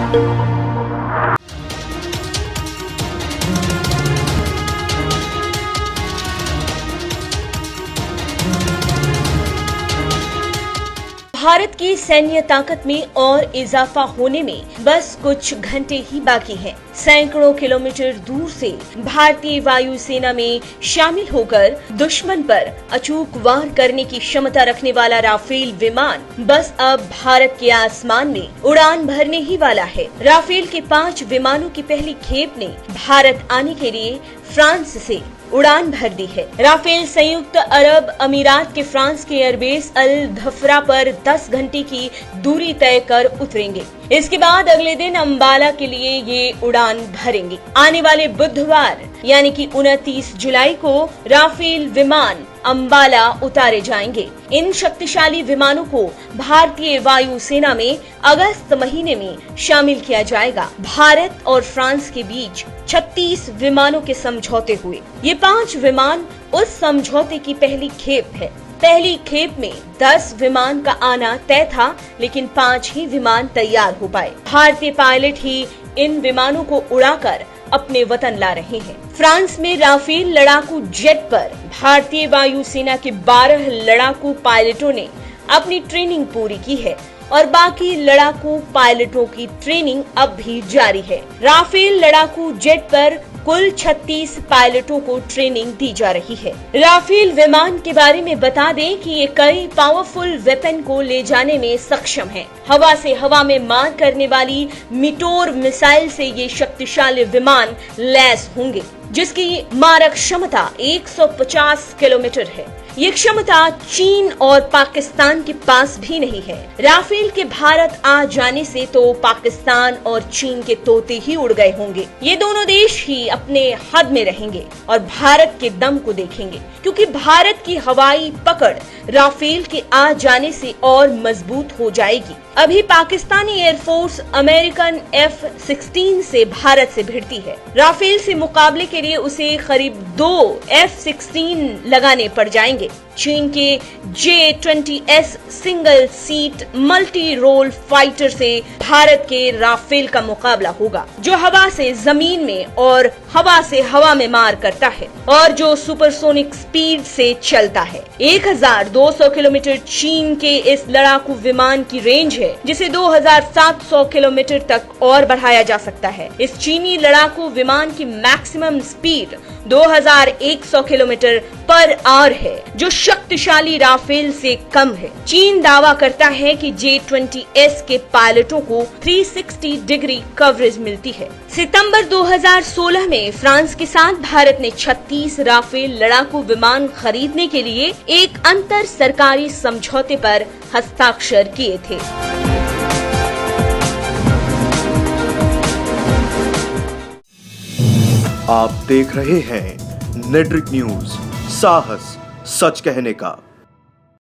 भारत की सैन्य ताकत में और इजाफा होने में बस कुछ घंटे ही बाकी हैं। सैकड़ों किलोमीटर दूर से भारतीय वायुसेना में शामिल होकर दुश्मन पर अचूक वार करने की क्षमता रखने वाला राफेल विमान बस अब भारत के आसमान में उड़ान भरने ही वाला है। राफेल के 5 विमानों की पहली खेप ने भारत आने के लिए फ्रांस से उड़ान भर दी है। राफेल संयुक्त अरब अमीरात के फ्रांस के एयरबेस अल धफरा पर 10 घंटे की दूरी तय कर उतरेंगे। इसके बाद अगले दिन अंबाला के लिए ये उड़ान भरेंगे। आने वाले बुधवार यानी कि 29 जुलाई को राफेल विमान अंबाला उतारे जाएंगे। इन शक्तिशाली विमानों को भारतीय वायुसेना में अगस्त महीने में शामिल किया जाएगा। भारत और फ्रांस के बीच 36 विमानों के समझौते हुए। ये 5 विमान उस समझौते की पहली खेप है। पहली खेप में 10 विमान का आना तय था, लेकिन 5 ही विमान तैयार हो पाए। भारतीय पायलट ही इन विमानों को उड़ाकर अपने वतन ला रहे हैं। फ्रांस में राफेल लड़ाकू जेट पर भारतीय वायुसेना के 12 लड़ाकू पायलटों ने अपनी ट्रेनिंग पूरी की है और बाकी लड़ाकू पायलटों की ट्रेनिंग अब भी जारी है। राफेल लड़ाकू जेट पर कुल 36 पायलटों को ट्रेनिंग दी जा रही है। राफेल विमान के बारे में बता दें कि ये कई पावरफुल वेपन को ले जाने में सक्षम है। हवा से हवा में मार करने वाली मिटोर मिसाइल से ये शक्तिशाली विमान लैस होंगे, जिसकी मारक क्षमता 150 किलोमीटर है। ये क्षमता चीन और पाकिस्तान के पास भी नहीं है। राफेल के भारत आ जाने से तो पाकिस्तान और चीन के तोते ही उड़ गए होंगे। ये दोनों देश ही अपने हद में रहेंगे और भारत के दम को देखेंगे, क्योंकि भारत की हवाई पकड़ राफेल के आ जाने से और मजबूत हो जाएगी। अभी पाकिस्तानी एयरफोर्स अमेरिकन F-16 से भारत से भिड़ती है। राफेल से मुकाबले के लिए उसे करीब 2 F-16 लगाने पड़ जाएंगे। चीन के J-20S single seat multi role fighter से भारत के राफेल का मुकाबला होगा, जो हवा से जमीन में और हवा से हवा में मार करता है और जो सुपरसोनिक स्पीड से चलता है। 1200 किलोमीटर चीन के इस लड़ाकू विमान की रेंज है, जिसे 2700 किलोमीटर तक और बढ़ाया जा सकता है। इस चीनी लड़ाकू विमान की maximum speed 2100 kilometre per hour है, जो शक्तिशाली राफेल से कम है। चीन दावा करता है कि J-20S के पायलटों को 360 डिग्री कवरेज मिलती है। सितंबर 2016 में फ्रांस के साथ भारत ने 36 राफेल लड़ाकू विमान खरीदने के लिए एक अंतर सरकारी समझौते पर हस्ताक्षर किए थे। आप देख रहे हैं नेट्रिक न्यूज, साहस सच कहने का।